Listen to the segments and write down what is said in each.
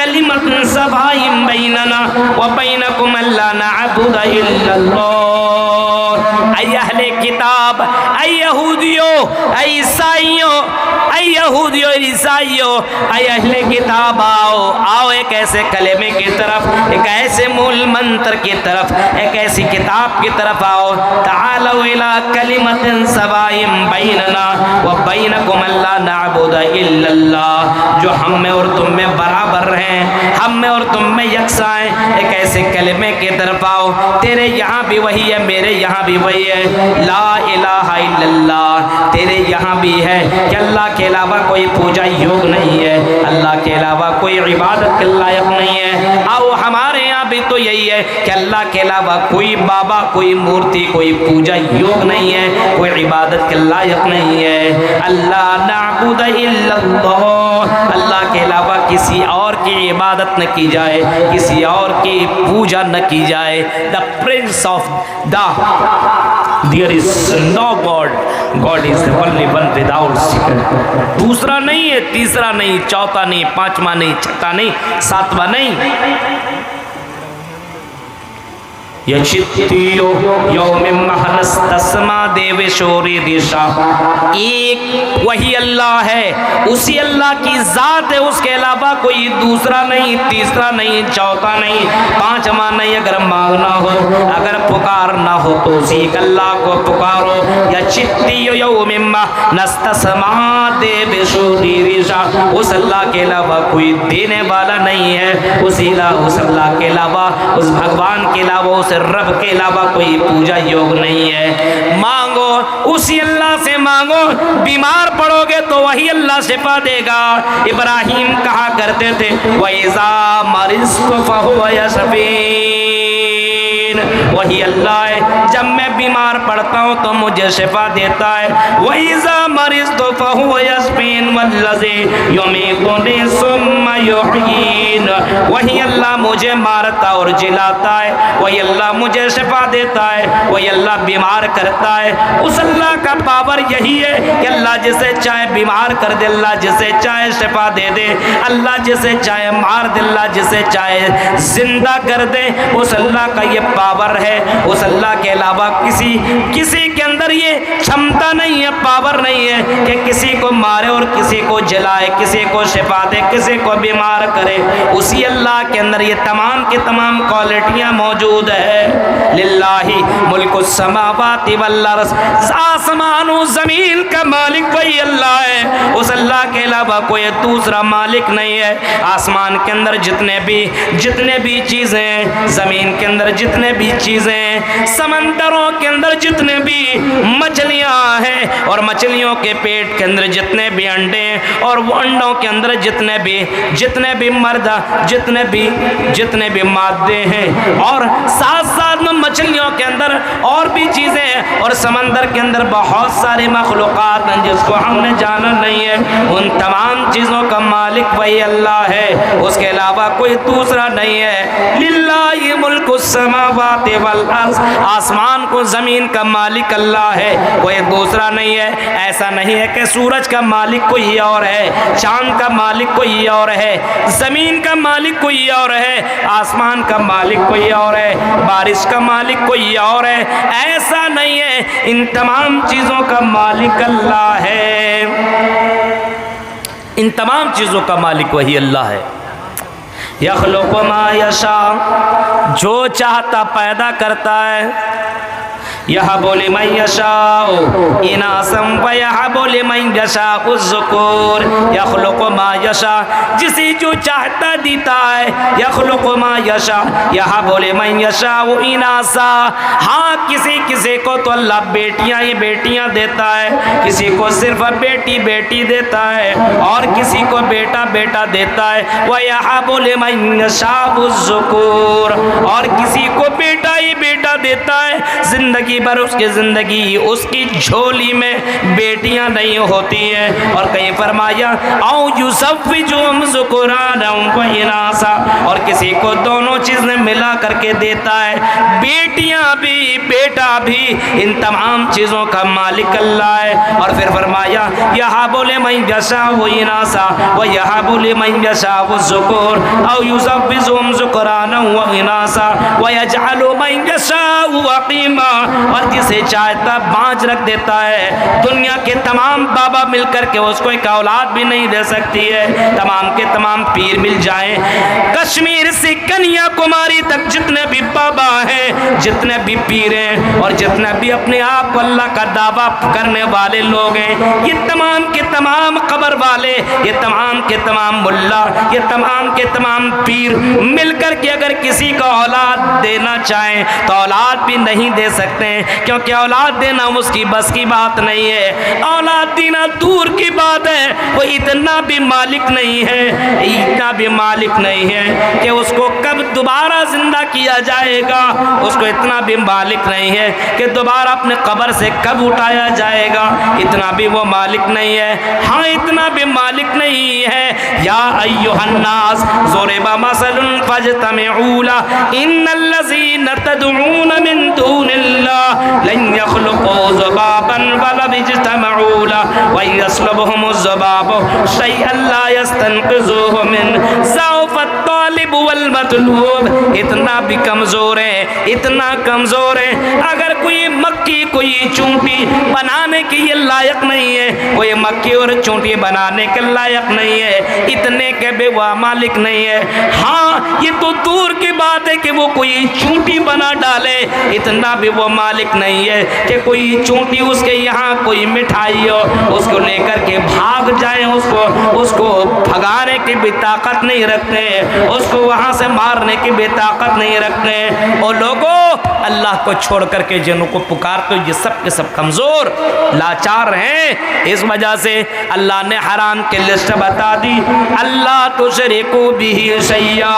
کلمۃ سواء بیننا وبینکم الا نعبد الا اللہ۔ اے اہل کتاب، اے یہودیوں، اے عیسائیوں، اے یہودیوں اور عیسائیوں، اے اہل کتاب آؤ ایک ایسے کلمے کی طرف، ایک ایسے مول منتر کی طرف، ایک ایسی کتاب کی طرف آؤ۔ تعالوا الی کلمۃ سواء بیننا وبینکم الا نعبد الا اللہ، جو ہم میں اور تم میں برابر ہیں، ہم میں اور تم میں یکساں ہیں۔ ایک ایسے کلمے کی طرف آؤ، تیرے یہاں بھی وہی ہے، میرے یہاں بھی وہی ہے، لا الہ الا اللہ۔ تیرے یہاں بھی ہے کہ اللہ کے علاوہ کوئی پوجا یوگ نہیں ہے، اللہ کے علاوہ کوئی عبادت کے لائق نہیں ہے۔ آؤ ہمارے یہاں بھی تو یہی ہے کہ اللہ کے علاوہ کوئی بابا، کوئی مورتی، کوئی پوجا یوگ نہیں ہے، کوئی عبادت کے لائق نہیں ہے۔ اللہ نعبد الا اللہ، اللہ کے علاوہ کسی اور کی عبادت نہ کی جائے، کسی اور کی پوجا نہ کی جائے۔ The prince of the There is no God. God is the only one without second. دوسرا نہیں ہے، تیسرا نہیں، چوتھا نہیں، پانچواں نہیں، چھٹا نہیں، ساتواں نہیں۔ یچتیو یوم محنستسما دیو شوری دیشا، ایک وہی اللہ ہے، اسی اللہ کی ذات ہے، اس کے علاوہ کوئی دوسرا نہیں، تیسرا نہیں، چوتھا نہیں، پانچواں نہیں۔ اگر مانگنا ہو، اگر پکارنا ہو تو اسی اللہ کو پکارو۔ یچتیو یوم محنستسما دیو شوری دیشا، اس اللہ کے علاوہ کوئی دینے والا نہیں ہے، اس اللہ کے علاوہ، اس بھگوان کے علاوہ، اس رب کے علاوہ کوئی پوجا یوگ نہیں ہے۔ مانگو اسی اللہ سے مانگو، بیمار پڑو گے تو وہی اللہ شفا دے گا۔ ابراہیم کہا کرتے تھے وَإِذَا مَرِضْتُ فَهُوَ يَشْفِينِ، وہی اللہ ہے جب میں بیمار پڑتا ہوں تو مجھے شفا دیتا ہے۔ وَإِذَا مَرِضْتُ فَهُوَ يَشْفِينِ وَالَّذِي يُمِيتُنِي ثُمَّ يُحْيِينِ، وہی اللہ مجھے مارتا اور جلاتا ہے، وہی اللہ مجھے شفا دیتا ہے، وہی اللہ بیمار کرتا ہے۔ اس اللہ کا پاور یہی ہے کہ اللہ جسے چاہے بیمار کر دے، اللہ جسے چاہے شفا دے دے، اللہ جسے چاہے مار دے، اللہ جسے چاہے زندہ کر دے۔ اس اللہ کا یہ پاور ہے، اس اللہ کے علاوہ کسی کے اندر یہ چھمتا نہیں ہے، پاور نہیں ہے کہ کسی کو مارے اور کسی کو جلائے، کسی کو شفا دے، کسی کو بیمار کرے۔ اسی اللہ کے اندر یہ تمام کی تمام کوالٹیاں موجود ہے۔ للہ ملک السماوات والارض، آسمان و زمین کا مالک وہی اللہ ہے، اس اللہ کے علاوہ کوئی دوسرا مالک نہیں ہے۔ آسمان کے اندر جتنے بھی چیزیں ہیں، زمین کے اندر جتنے بھی چیزیں ہیں، سمندروں کے اندر جتنے بھی مچھلیاں ہیں، اور مچھلیوں کے پیٹ کے اندر جتنے بھی انڈے ہیں، اور وہ انڈوں کے اندر جتنے بھی مرد، جتنے بھی مادے ہیں، اور ساتھ ساتھ میں مچھلیوں کے اندر اور بھی چیزیں ہیں، اور سمندر کے اندر بہت ساری مخلوقات ہیں جس کو ہم نے جانا نہیں ہے۔ ان تمام چیزوں کا مالک وہی اللہ ہے، اس کے علاوہ کوئی دوسرا نہیں ہے۔ للہ ملک السماوات والارض، آسمان کو زمین کا مالک اللہ ہے، کوئی دوسرا نہیں ہے۔ ایسا نہیں ہے کہ سورج کا مالک کوئی اور ہے، چاند کا مالک کوئی اور ہے، زمین کا مالک کوئی اور ہے، آسمان کا مالک کوئی اور ہے، بارش کا مالک کوئی اور ہے۔ ایسا نہیں ہے، ان تمام چیزوں کا مالک اللہ ہے، ان تمام چیزوں کا مالک وہی اللہ ہے۔ یخلق ما یشاء، جو چاہتا پیدا کرتا ہے۔ یہب لمن یشاء اناثا ویہب لمن یشاء الذکور، یخلق ما یشاء، جسے جو چاہتا دیتا ہے۔ یخلق ما یشاء یہب لمن یشاء اناثا، ہاں کسی کو تو اللہ بیٹیاں ہی بیٹیاں دیتا ہے، کسی کو صرف بیٹی دیتا ہے، اور کسی کو بیٹا دیتا ہے۔ ویہب لمن یشاء الذکور، اور کسی کو بیٹا ہی بیٹا دیتا ہے۔ زندگی زندگی بھر اس کی زندگی اس کی جھولی میں بیٹیاں نہیں ہوتی ہیں. اور کہیں فرمایا او یزوجہم ذکرانا و اناثا, اور کسی کو دونوں چیزیں ملا کر کے دیتا ہے, بیٹیاں بھی بیٹا بھی, ان تمام چیزوں کا مالک اللہ ہے. اور پھر فرمایا یہب لمن یشاء اناثا و یہب لمن یشاء الذکور او یزوجہم ذکرانا و اناثا ویجعل من یشاء عقیما, اور جسے چاہتا بانج رکھ دیتا ہے. دنیا کے تمام بابا مل کر کے اس کو ایک اولاد بھی نہیں دے سکتی ہے, تمام کے تمام پیر مل جائیں, کشمیر سے کنیا کماری تک جتنے بھی بابا ہیں, جتنے بھی پیر ہیں, اور جتنے بھی اپنے آپ کو اللہ کا دعویٰ کرنے والے لوگ ہیں, یہ تمام کے تمام قبر والے, یہ تمام کے تمام ملا, یہ تمام کے تمام پیر مل کر کے اگر کسی کو اولاد دینا چاہیں تو اولاد بھی نہیں دے سکتے, کیونکہ اولاد دینا اس کی بس کی بات نہیں ہے. اولاد دینا دور کی بات ہے, وہ اتنا بھی مالک نہیں ہے, اتنا بھی مالک نہیں ہے کہ اس کو کب دوبارہ زندہ کیا جائے گا, اس کو اتنا بھی مالک نہیں ہے کہ دوبارہ اپنے قبر سے کب اٹھایا جائے گا, اتنا بھی وہ مالک نہیں ہے. ہاں اتنا بھی مالک نہیں ہے. یا ایھا الناس ضرب مثل فاجتمعوا له ان الذين تدعون من دون الله لن يخلقوا ذبابا ولو اجتمعوا له وان يسلبهم الذباب شيئا لا يستنقذوه منه ضعف الطالب والمطلوب. اتنا بھی کمزور ہے, اتنا کمزور ہے, اگر کوئی مکی کوئی چونٹی بنانے کے یہ لائق نہیں ہے, کوئی مکی اور چونٹی بنانے کے لائق نہیں ہے, اتنے کے بھی وہ مالک نہیں ہے. ہاں یہ تو دور کی بات ہے کہ وہ کوئی چونٹی بنا ڈالے, اتنا بھی وہ مالک نہیں ہے کہ کوئی چونٹی اس کے یہاں کوئی مٹھائی ہو اس کو لے کر کے بھاگ جائیں, اس کو بھگانے کی بھی طاقت نہیں رکھتے, اس کو وہاں سے مارنے کی بھی طاقت نہیں رکھتے. اور لوگوں اللہ کو چھوڑ کر کے جنوں کو پکارتے یہ سب کے سب کمزور لاچار ہیں. اس وجہ سے اللہ نے حرام کی لسٹ بتا دی, اللہ تشرکوا بہ شیئا,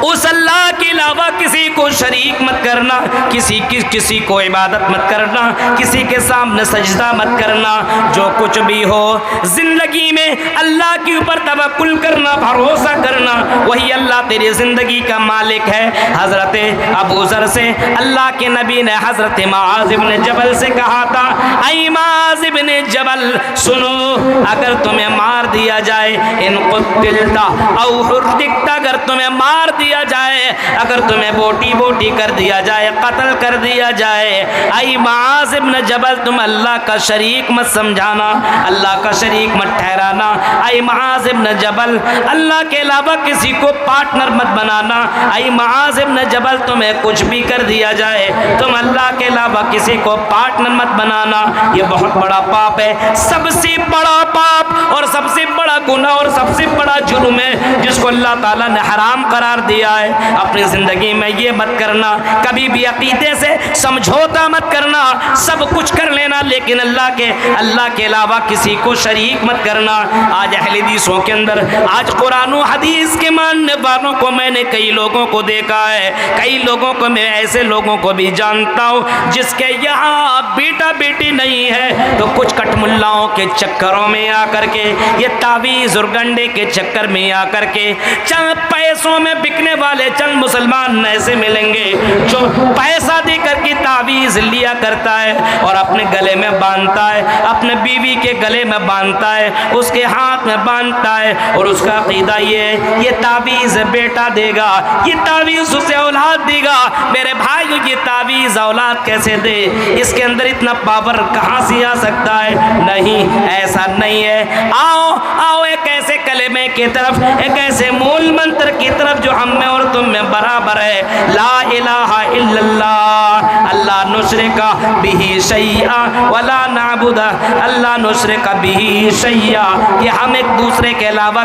اس اللہ کے علاوہ کسی کو شریک مت کرنا, کسی کو عبادت مت کرنا, کسی کے سامنے سجدہ مت کرنا. جو کچھ بھی ہو زندگی میں اللہ کے اوپر توکل کرنا, بھروسہ کرنا, وہی اللہ تیری زندگی کا مالک ہے. حضرت ابو ذر سے اللہ کے نبی نے حضرت معاذ بن جبل سے کہا تھا, اے معاذ بن جبل سنو, اگر تمہیں مار دیا جائے, ان قتلت او حرقت, اگر تمہیں مار دیا جائے, اگر تمہیں بوٹی بوٹی کر دیا جائے, قتل کر دیا جائے, اے معاذ بن جبل تم اللہ کا شریک مت سمجھانا, اللہ کا شریک مت ٹھہرانا. اے معاذ بن جبل اللہ کے علاوہ کسی کو پارٹنر مت بنانا. اے معاذ بن جبل تمہیں کچھ بھی کر دیا جائے, تم اللہ کے علاوہ کسی کو پارٹنر مت بنانا. یہ بہت بڑا پاپ ہے, سب سے بڑا پاپ اور سب سے بڑا گناہ اور سب سے بڑا جرم ہے جس کو اللہ تعالیٰ نے حرام قرار دیا ہے. اپنی زندگی میں یہ مت کرنا, کبھی بھی عقیدے سے سمجھوتا مت کرنا, سب کچھ کر لینا لیکن اللہ کے علاوہ کسی کو شریک مت کرنا. آج اہل حدیثوں کے اندر, آج قرآن و حدیث کے ماننے والوں کو میں نے کئی لوگوں کو دیکھا ہے, کئی لوگوں کو میں ایسے لوگوں کو بھی جانتا ہوں جس کے یہاں بیٹا بیٹی نہیں ہے تو کچھ کٹ ملاؤں کے چکروں میں آ کر کے, یہ تعویذ اور گنڈے کے چکر میں آ کر کے, چند پیسوں میں بکنے والے چند مسلمان ایسے ملیں گے جو پیسہ دے کر کے تعویذ لیا کرتا ہے اور اپنے گلے میں باندھتا ہے, اپنے بیوی کے گلے میں باندھتا ہے, اس کے ہاتھ میں باندھتا ہے, اور اس کا عقیدہ یہ ہے یہ تعویذ بیٹا دے گا, یہ تعویذ اسے اولاد دے گا. میرے بھائی یہ تعویذ اولاد کیسے دے, اس کے اندر اتنا پاور کہاں سے آ سکتا ہے؟ نہیں, ایسا نہیں ہے. آؤ ایک ایسے کلمے کی طرف, ایک ایسے مول منتر کی طرف جو ہم میں اور تم میں برابر ہے, لا الہ الا اللہ, اللہ نشرک بہ شیئا ولا نعبد, اللہ نشرک بہ شیئا, کہ ہم ایک دوسرے کے علاوہ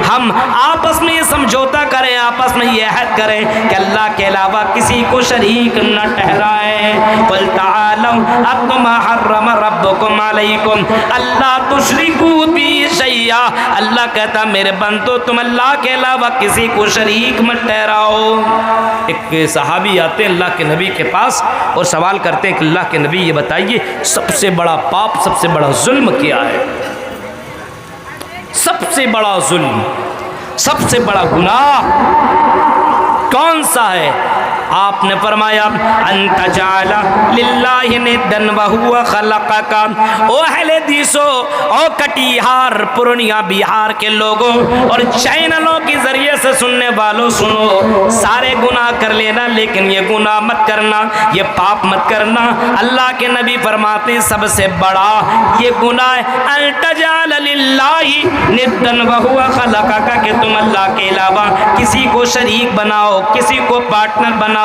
ہم آپس میں یہ سمجھوتا کریں, آپس میں یہ عہد کریں کہ اللہ کے علاوہ کسی کو شریک نہ ٹھہرائیں. قل تعالوا اتل ما حرم ربکم علیکم اللہ تشرکوا بہ شیئا, اللہ کا کہتا میرے بندو تم اللہ کے علاوہ کسی کو شریک مت ٹھہراؤ۔ ایک صحابی آتے ہیں اللہ کے نبی کے پاس اور سوال کرتے ہیں کہ اللہ کے نبی یہ بتائیے سب سے بڑا پاپ، سب سے بڑا ظلم کیا ہے؟ سب سے بڑا ظلم، سب سے بڑا گناہ کون سا ہے؟ آپ نے فرمایا انت جعل للہ ندن وہو خلقک۔ او اہل حدیثو، او کٹیہار پورنیہ بہار کے لوگوں اور چینلوں کے ذریعے سے سننے والوں سنو، سارے گناہ کر لینا لیکن یہ گناہ مت کرنا، یہ پاپ مت کرنا۔ اللہ کے نبی فرماتے ہیں سب سے بڑا یہ گناہ ہے انت جعل للہ ندن وہو خلقک، کہ تم اللہ کے علاوہ کسی کو شریک بناؤ، کسی کو پارٹنر بناؤ،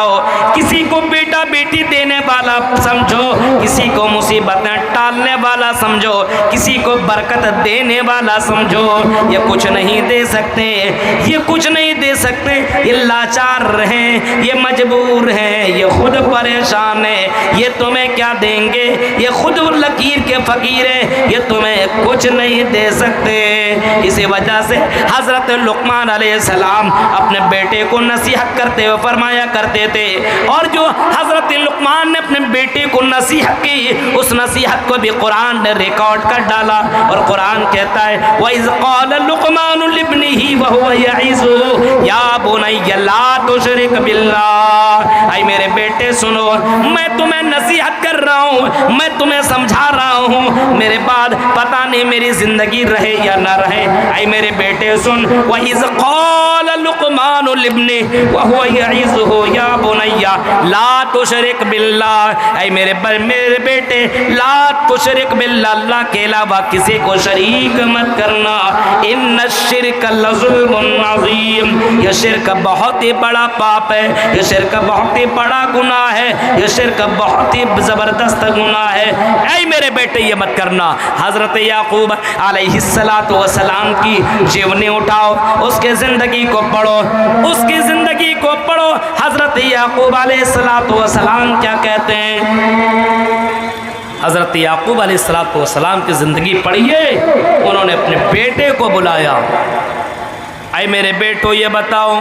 کسی کو بیٹا بیٹی دینے والا سمجھو، کسی کو مصیبتیں ٹالنے والا سمجھو، کسی کو برکت دینے والا سمجھو۔ یہ کچھ نہیں دے سکتے، یہ کچھ نہیں دے سکتے، یہ لاچار ہیں، یہ مجبور ہیں، یہ خود پریشان ہیں، یہ تمہیں کیا دیں گے؟ یہ خود لکیر کے فقیر ہیں، یہ تمہیں کچھ نہیں دے سکتے۔ اسی وجہ سے حضرت لقمان علیہ السلام اپنے بیٹے کو نصیحت کرتے ہوئے فرمایا کرتے تھے، اور جو حضرت لقمان نے اپنے بیٹے کو نصیحت کی اس نصیحت کو بھی قرآن نے ریکارڈ کر ڈالا، اور قرآن کہتا ہے وَإِذْ قَالَ لُقْمَانُ لِابْنِهِ وَهُوَ يَعِظُهُ يَا بُنَيَّ لَا تُشْرِكْ بِاللَّهِ۔ اے میرے بیٹے سنو، میں تمہیں نصیحت کر رہا ہوں، میں تمہیں سمجھا رہا ہوں، میرے بعد پتہ نہیں میری زندگی رہے یا نہ رہے۔ اے میرے بیٹے سن، وَإِذْ قَالَ لُقْمَانُ لِابْنِهِ وَهُوَ يَعِظُهُ يَا بُنَيَّ لَا تُشْرِكْ بِاللَّهِ۔ اے میرے بیٹے لا تشرک باللہ، اللہ کے علاوہ کسی کو شریک مت کرنا، ان الشرک لظلم عظیم، یہ شرک بہت ہی بڑا پاپ ہے، یہ شرک بہت ہی بڑا گناہ ہے، یہ شرک بہت ہی زبردست گناہ ہے۔ اے میرے بیٹے یہ مت کرنا۔ حضرت یعقوب علیہ السلام کی جیونی اٹھاؤ، اس کے زندگی کو پڑھو، اس کی زندگی کو پڑھو۔ حضرت یعقوب علیہ السلام کیا کہتے ہیں؟ حضرت یعقوب علیہ السلام کی زندگی پڑھیے، انہوں نے اپنے بیٹے کو بلایا، اے میرے بیٹو یہ بتاؤ